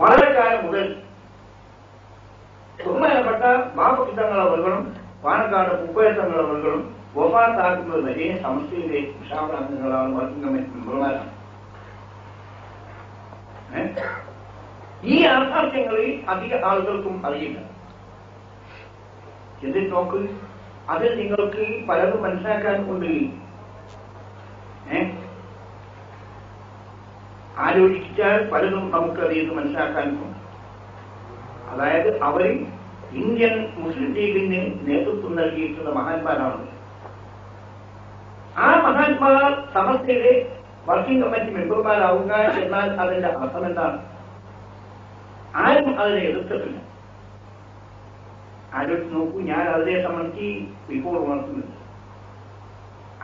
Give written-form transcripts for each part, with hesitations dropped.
വളരെ കാലം മുതൽ ബഹുമാനപ്പെട്ട ബാപ്പുതങ്ങളവர்களுം പാണക്കാട് പൂക്കോയത്തങ്ങളവர்களுം വഫാത്താക്കുന്നത് വരെ സമസ്തയിലെ ഉഷാവറാംഗങ്ങളാണ്, വർക്കിംഗ് കമ്മിറ്റി മെമ്പർമാരാണ്. ഈ യാഥാർത്ഥ്യങ്ങളിൽ അധിക ആളുകൾക്കും അറിയില്ല. എന്നിട്ട് നോക്ക്, അതിൽ നിങ്ങൾക്ക് പലതും മനസ്സിലാക്കാൻ ഉണ്ട്. ആലോചിച്ചാൽ പലതും നമുക്ക് അതിൽ മനസ്സിലാക്കാനുണ്ട്. അതായത് അവർ ഇന്ത്യൻ മുസ്ലിം ലീഗിന് നേതൃത്വം നൽകിയിട്ടുള്ള മഹാന്മാരാണ്. ആ മഹാന്മാർ സമസ്തയുടെ വർക്കിംഗ് കമ്മിറ്റി മെമ്പർമാരാവുക എന്നാൽ അതിന്റെ അർത്ഥം എന്താണ്? ആരും അതിനെ എതിർത്തിട്ടില്ല. ആലോചിച്ച് നോക്കൂ, ഞാൻ അതിനെ സംബന്ധിച്ച് ഇപ്പോൾ ഉണർത്തുന്നുണ്ട്.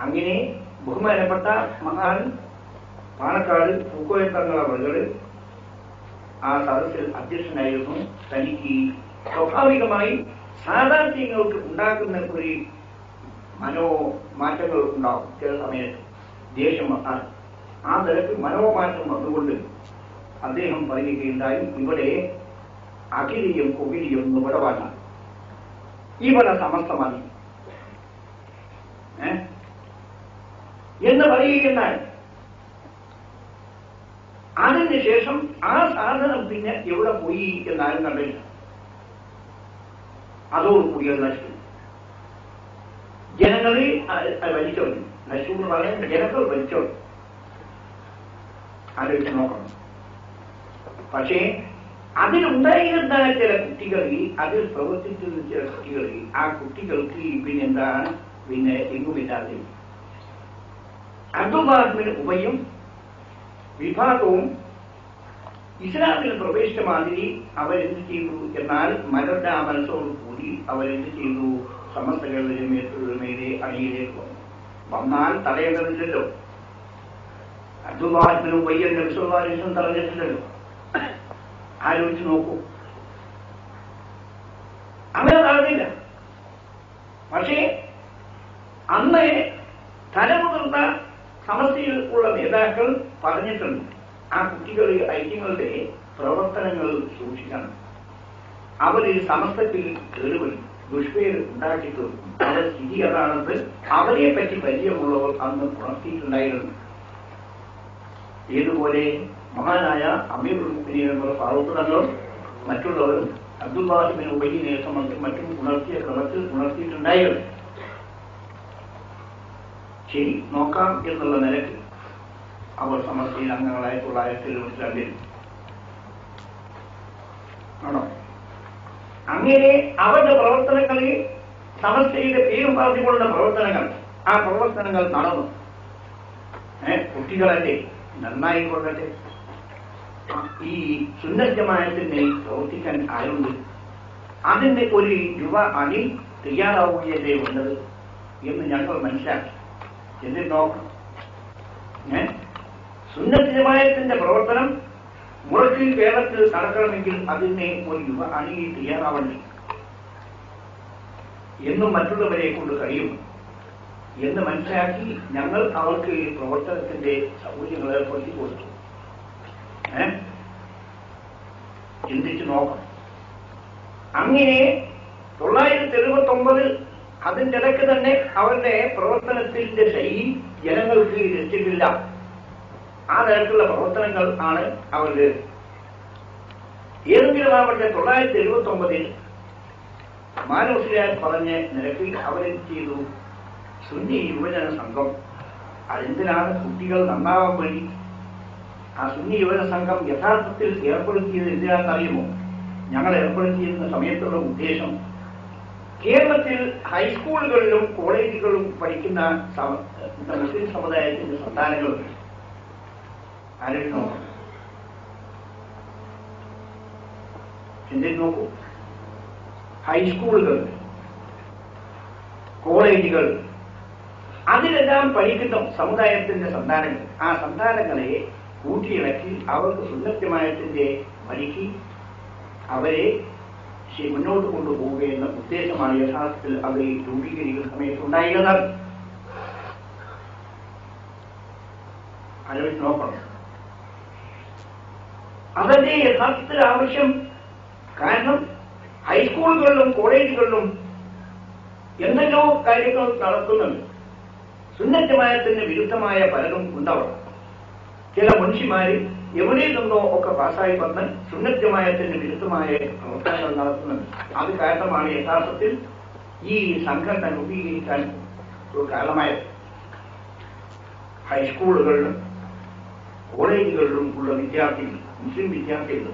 അങ്ങനെ ബഹുമാനപ്പെട്ട മഹാൻ പാണക്കാട് പൂക്കോയത്തങ്ങളവകൾ ആ സദസ്സിൽ അധ്യക്ഷനായിരുന്നു. തനിക്ക് സ്വാഭാവികമായി സാധാരണങ്ങൾക്ക് ഉണ്ടാക്കുന്ന ഒരു മനോമാറ്റങ്ങൾ ഉണ്ടാവും. ചില സമയത്ത് ദേഷ്യം വന്നാൽ ആ തരത്തിൽ മനോമാറ്റം വന്നുകൊണ്ട് അദ്ദേഹം പറയുകയുണ്ടായി, ഇവിടെ അഖിലിയും കുകിലിയും നിബടവാണ്, ഇവിടെ സമസ്തമതി എന്ന് പറയുകയുണ്ടായി. അതിനുശേഷം ആ സാധനം പിന്നെ എവിടെ പോയി എന്നാരും കണ്ടില്ല. അതോടുകൂടി അത് നശിച്ചു. ജനങ്ങളെ വലിച്ചോളൂ. നശിച്ചു എന്ന് പറയാൻ ജനങ്ങൾ വലിച്ചോളൂ. ആലോചിച്ച് നോക്കണം. പക്ഷേ അതിലുണ്ടായിരുന്ന ചില കുട്ടികളിൽ, അതിൽ പ്രവർത്തിച്ചിരുന്ന ചില കുട്ടികളിൽ, ആ കുട്ടികൾക്ക് പിന്നെന്താണ് എങ്ങുമില്ലാതെ അബ്ദുല്ലാഹിബ്നു ഉബയ്യും വിഭാഗവും ഇസ്ലാമിൽ പ്രവേശിച്ച മാതിരി അവരെന്ത് ചെയ്തു എന്നാൽ മരുടെ മനസ്സോട് കൂടി അവരെന്ത് ചെയ്തു? സമസ്തകളുടെ മേലെ അണിയിലേക്ക് വന്നു. വന്നാൽ തടയേണ്ടതില്ലല്ലോ. അബ്ദുല്ലാഹിബ്നു ഉബയ്യ നബി സല്ലല്ലാഹു അലൈഹി വസല്ലം തടഞ്ഞിട്ടില്ലല്ലോ. ആലോചിച്ച് നോക്കൂ, അങ്ങനെ തടഞ്ഞില്ല. പക്ഷേ അന്ന് തലമുതിർന്ന സമസ്തയിൽ ഉള്ള നേതാക്കൾ പറഞ്ഞിട്ടുണ്ട്, ആ കുട്ടികളെ ഐക്യങ്ങളുടെ പ്രവർത്തനങ്ങൾ സൂക്ഷിക്കണം. അവർ സമസ്തത്തിൽ കേടുവരും, ദുഷ്പേര് ഉണ്ടാക്കിയിട്ടു. അവരുടെ സ്ഥിതി അതാണെന്ന് അവരെ പറ്റി പരിചയമുള്ളവർ അന്ന് ഉണർത്തിയിട്ടുണ്ടായിരുന്നു. ഏതുപോലെ മഹാനായ അമീറുൽ മുഅ്മിനീൻ ഫാറൂഖ് തങ്ങളും മറ്റുള്ളവരും അബ്ദുല്ലാഹിബ്നു ഉബയ്യിനെ സംബന്ധിച്ച് മറ്റും ഉണർത്തിയ ക്രമത്തിൽ ഉണർത്തിയിട്ടുണ്ടായിരുന്നു. ശരി, നോക്കാം എന്നുള്ള നിലയ്ക്ക് അവർ സമസ്തയിൽ അംഗങ്ങളായ 1972 ആണോ? അങ്ങനെ അവരുടെ പ്രവർത്തനങ്ങളിൽ സമസ്തയുടെ പേരും പറഞ്ഞുകൊണ്ടുള്ള പ്രവർത്തനങ്ങൾ, ആ പ്രവർത്തനങ്ങൾ നടന്നു. കുട്ടികളല്ലേ, നന്നായി കൊള്ളട്ടെ. ഈ സുന്നത്ത് ജമാഅത്തിന് പ്രവർത്തിക്കാൻ ആരുണ്ട്? അതിന്റെ ഒരു യുവ അണി തയ്യാറാവുകയല്ലേ വേണ്ടത് എന്ന് ഞങ്ങൾ മനസ്സിലാക്കി. എന്നിട്ട് നോക്കണം, സുന്നത്ത് ജമാഅത്തിന്റെ പ്രവർത്തനം മുറയ്ക്ക് കേരളത്തിൽ നടക്കണമെങ്കിൽ അതിനെ ഒരു യുവ അണി തയ്യാറാവണ്ടേ എന്നും മറ്റുള്ളവരെ കൊണ്ട് കഴിയും എന്ന് മനസ്സിലാക്കി ഞങ്ങൾ അവർക്ക് പ്രവർത്തനത്തിന്റെ സൗകര്യങ്ങൾ ഏർപ്പെടുത്തി കൊടുത്തു. ചിന്തിച്ചു നോക്കണം. അങ്ങനെ 1979 അതിൻ്റെ ഇടയ്ക്ക് തന്നെ അവരുടെ പ്രവർത്തനത്തിന്റെ ശൈലി ജനങ്ങൾക്ക് രസിച്ചിട്ടില്ല. ആ തരത്തിലുള്ള പ്രവർത്തനങ്ങൾ ആണ് അവരുടെ. ഏതെങ്കിലും ആവട്ടെ 1979 മാനവസിയാർ പറഞ്ഞ നിരക്കിൽ അവരെന്ത് ചെയ്തു? സുന്നി യുവജന സംഘം. അതെന്തിനാണ്? കുട്ടികൾ നന്നാവാൻ വേണ്ടി. ആ സുന്നി യുവജന സംഘം യഥാർത്ഥത്തിൽ ഏർപ്പെടുത്തിയത് എന്തിനാണെന്നറിയുമോ? ഞങ്ങൾ ഏർപ്പെടുത്തിയിരുന്ന സമയത്തുള്ള ഉദ്ദേശം കേരളത്തിൽ ഹൈസ്കൂളുകളിലും കോളേജുകളിലും പഠിക്കുന്ന മുസ്ലിം സമുദായത്തിന്റെ സന്താനങ്ങൾ ആലോചിച്ച് ചിന്തിച്ച് നോക്കൂ. ഹൈസ്കൂളുകൾ, കോളേജുകൾ, അതിലെല്ലാം പഠിക്കുന്ന സമുദായത്തിന്റെ സന്താനങ്ങൾ, ആ സന്താനങ്ങളെ കൂട്ടിയിളക്കി അവർക്ക് സുന്നത്യമായതിന്റെ വഴിക്ക് അവരെ മുന്നോട്ട് കൊണ്ടുപോവുക എന്ന ഉദ്ദേശമാണ് യഥാർത്ഥത്തിൽ അവരെ രൂപീകരിക്കുന്ന സമയത്തുണ്ടായിരുന്നത്. ആലോചിച്ച് നോക്കണം. അതല്ലേ യഥാർത്ഥത്തിൽ ആവശ്യം. കാരണം ഹൈസ്കൂളുകളിലും കോളേജുകളിലും എന്തെല്ലോ കാര്യങ്ങൾ നടത്തുന്നുണ്ട്. സുന്നത്തമായത്തിന് വിരുദ്ധമായ പലരും ഉണ്ടാവണം. ചില മനുഷ്യന്മാര് എവിടെ നിന്നോ ഒക്കെ പാസ്സായി വന്ന് സുന്നത്തമായത്തിന് വിരുദ്ധമായ പ്രവർത്തനങ്ങൾ നടത്തുന്നുണ്ട്. അത് കാരണമാണ് യഥാർത്ഥത്തിൽ ഈ സംഘടന രൂപീകരിക്കാൻ ഒരു കാരണമായത്. ഹൈസ്കൂളുകളിലും കോളേജുകളിലും ഉള്ള വിദ്യാർത്ഥികൾ, മുസ്ലിം വിദ്യാർത്ഥികൾ,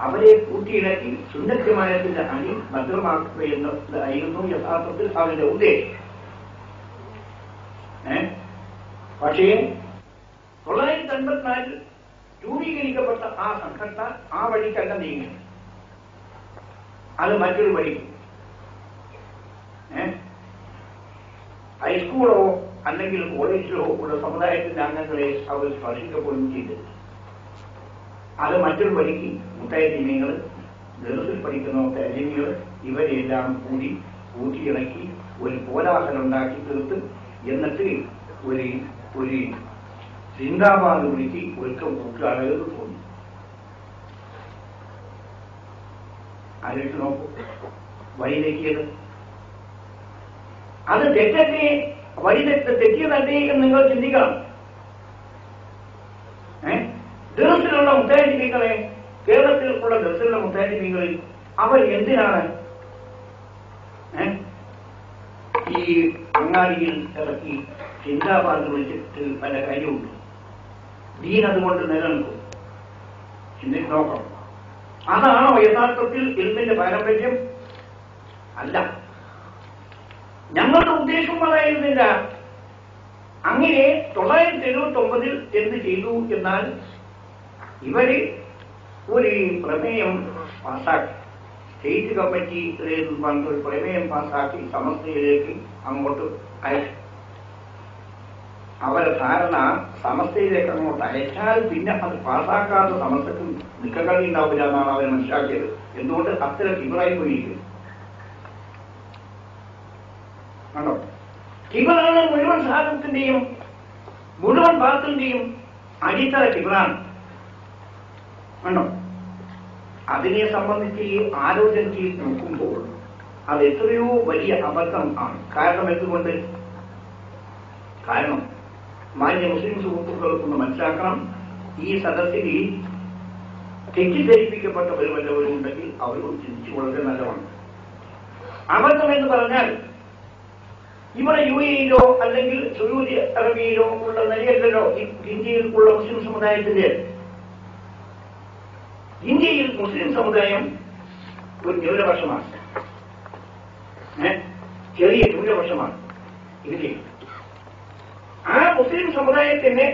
അവരെ കൂട്ടിയിണക്കി സുന്നത്തമായത്തിന്റെ അണി ഭദ്രമാക്കുക എന്നതായിരുന്നു യഥാർത്ഥത്തിൽ അവരുടെ ഉദ്ദേശം. പക്ഷേ 1954 രൂപീകരിക്കപ്പെട്ട ആ സംഘടന ആ വഴിക്കല്ല നീങ്ങി. അത് മറ്റൊരു വഴി. ഹൈസ്കൂളോ അല്ലെങ്കിൽ കോളേജിലോ ഉള്ള സമുദായത്തിന്റെ അംഗങ്ങളെ അവർ സ്പർശിക്കപ്പെടുകയും ചെയ്തത്. അത് മറ്റൊരു വഴിക്ക് മുത്തയത്തിമീങ്ങൾ, ദർസിൽ പഠിക്കുന്ന മുത്തയത്തിമീങ്ങൾ ഇവരെല്ലാം കൂട്ടിയിണക്കി ഒരു കോലാഹലം ഉണ്ടാക്കി തീർത്ത് എന്നിട്ട് ഒരു സിന്ദാബാദ് വിളിച്ച് ഒരുക്കം കൂട്ടുകാരകൾ തോന്നി. ആലോചിച്ച് നോക്കൂ, വഴിതെറ്റിയത് അത് തെറ്റല്ലേ, തെറ്റിയതല്ലേ എന്ന് നിങ്ങൾ ചിന്തിക്കണം. ദർസിലുള്ള മുത്താലിമീങ്ങളെ, കേരളത്തിലുള്ള ദർസിലുള്ള മുത്താലിമീങ്ങളിൽ അവർ എന്തിനാണ് ഈ അങ്ങാടിയിൽ ഇറക്കി ചിന്താബാദ് വിളിച്ചിട്ട് പല കാര്യമുണ്ട്? ദീൻ അതുകൊണ്ട് നിലനിൽക്കും. ചിന്തിച്ച് നോക്കണം. അതാണോ യഥാർത്ഥത്തിൽ ഇൽമിന്റെ പാരമ്പര്യം? അല്ല. ഞങ്ങളുടെ ഉദ്ദേശം അതായിരുന്നില്ല. അങ്ങനെ 979 എന്ത് ചെയ്തു എന്നാൽ ഇവര് ഒരു പ്രമേയം പാസാക്കി, സ്റ്റേറ്റ് കമ്മിറ്റിയിൽ ഒരു പ്രമേയം പാസാക്കി സമസ്തയിലേക്ക് അങ്ങോട്ട് അയച്ചു. അവരുടെ ധാരണ സമസ്തയിലേക്ക് അങ്ങോട്ട് അയച്ചാൽ പിന്നെ അത് പാസാക്കാത്ത സമസ്തക്കും നിക്കകളി ഉണ്ടാവില്ല എന്നാണ് അവർ മനസ്സിലാക്കിയത്. എന്തുകൊണ്ട്? അത്തരം കിബറായി പോയിരിക്കും. കണ്ടോ? കിബറാണ് മുഴുവൻ സാധനത്തിന്റെയും മുഴുവൻ ഭാഗത്തിന്റെയും അടിത്തറ കിബറാണ്. കണ്ടോ? അതിനെ സംബന്ധിച്ച് ഈ ആലോചന ചെയ്ത് നോക്കുമ്പോൾ അത് എത്രയോ വലിയ അബദ്ധം ആണ്. കാരണം എന്തുകൊണ്ട്? കാരണം മാന്യ മുസ്ലിം സുഹൃത്തുക്കൾക്കൊന്ന് മനസ്സിലാക്കണം, ഈ സദസ്സിൽ തെറ്റിദ്ധരിപ്പിക്കപ്പെട്ടവർ വല്ലവരും ഉണ്ടെങ്കിൽ അവരോട് ചിന്തിച്ചു വളരെ നല്ലതാണ്. അബദ്ധം എന്ന് പറഞ്ഞാൽ ഇവിടെ UAE-യിലോ അല്ലെങ്കിൽ സൗദി അറേബ്യയിലോ ഉള്ള നിലയല്ലല്ലോ ഇന്ത്യയിൽ ഉള്ള മുസ്ലിം സമുദായത്തിന്റെ. ഇന്ത്യയിൽ മുസ്ലിം സമുദായം ഒരു ന്യൂനപക്ഷമാണ്, ചെറിയ ന്യൂനപക്ഷമാണ് ഇന്ത്യയിൽ. ആ മുസ്ലിം സമുദായത്തിന്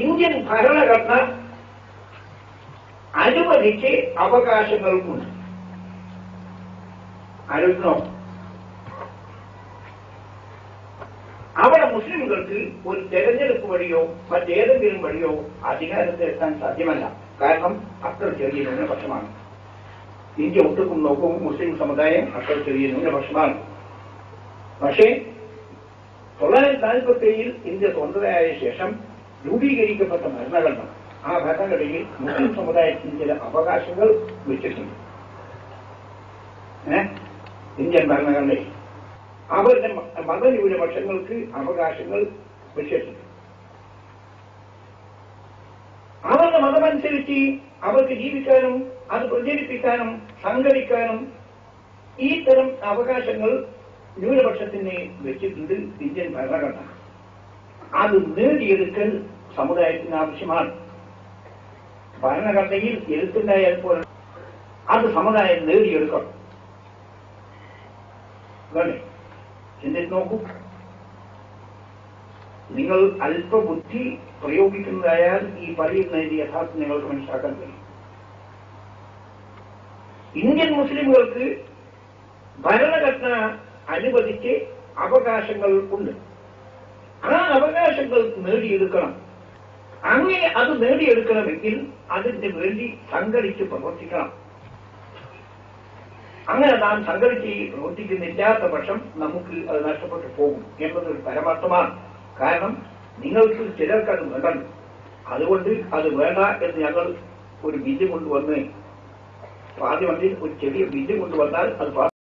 ഇന്ത്യൻ ഭരണഘടന അനുവദിച്ച് അവകാശങ്ങൾക്കുണ്ട്. ആലോചിക്കണോ? അവിടെ മുസ്ലിംകൾക്ക് ഒരു തെരഞ്ഞെടുപ്പ് വഴിയോ മറ്റേതെങ്കിലും വഴിയോ അധികാരത്തിലെത്താൻ സാധ്യമല്ല. കാരണം അത്ര ചെറിയ ന്യൂനപക്ഷമാണ്. ഇന്ത്യ ഒട്ടുക്കും നോക്കും മുസ്ലിം സമുദായം അത്ര ചെറിയ ന്യൂനപക്ഷമാണ്. പക്ഷേ 1947 ഇന്ത്യ സ്വതന്ത്രയായ ശേഷം രൂപീകരിക്കപ്പെട്ട ഭരണഘടന, ആ ഭരണഘടനയിൽ മുസ്ലിം സമുദായത്തിന് ചില അവകാശങ്ങൾ വെച്ചിട്ടുണ്ട്. ഇന്ത്യൻ ഭരണഘടനയിൽ അവരുടെ മതന്യൂനപക്ഷങ്ങൾക്ക് അവകാശങ്ങൾ വെച്ചിട്ടുണ്ട്. അവരുടെ മതമനുസരിച്ച് അവർക്ക് ജീവിക്കാനും അത് പ്രചരിപ്പിക്കാനും സംഘടിക്കാനും ഈ തരം അവകാശങ്ങൾ ന്യൂനപക്ഷത്തിന് വെച്ചിട്ടുണ്ട് ഇന്ത്യൻ ഭരണഘടന. അത് നേടിയെടുക്കൽ സമുദായത്തിന് ആവശ്യമാണ്. ഭരണഘടനയിൽ എഴുത്തുണ്ടായാൽ പോലെ അത് സമുദായം നേടിയെടുക്കണം. ചിന്തിച്ച് നോക്കൂ. നിങ്ങൾ അല്പബുദ്ധി പ്രയോഗിക്കുന്നതായാൽ ഈ പറയുന്നതിന്റെ യഥാർത്ഥം നിങ്ങൾക്ക് മനസ്സിലാക്കാൻ കഴിയും. ഇന്ത്യൻ മുസ്ലിമുകൾക്ക് ഭരണഘടന അനുവദിച്ച് അവകാശങ്ങൾ ഉണ്ട്. ആ അവകാശങ്ങൾ നേടിയെടുക്കണം. അങ്ങനെ അത് നേടിയെടുക്കണമെങ്കിൽ അതിന് വേണ്ടി സംഘടിച്ച് പ്രവർത്തിക്കണം. അങ്ങനെ നാം സംഘടിച്ച് പ്രവർത്തിക്കുന്നില്ലാത്ത പക്ഷം നമുക്ക് അത് നഷ്ടപ്പെട്ടു പോകും എന്നതൊരു പരമാർത്ഥമാണ്. കാരണം നിങ്ങൾക്ക് ചിലർക്ക് അത് വേണ്ടല്ലോ, അതുകൊണ്ട് അത് വേണ്ട എന്ന് ഞങ്ങൾ ഒരു ബില്ല് കൊണ്ടുവന്ന് പാർലമെന്റിൽ ഒരു ചെറിയ ബില്ല് കൊണ്ടുവന്നാൽ അത്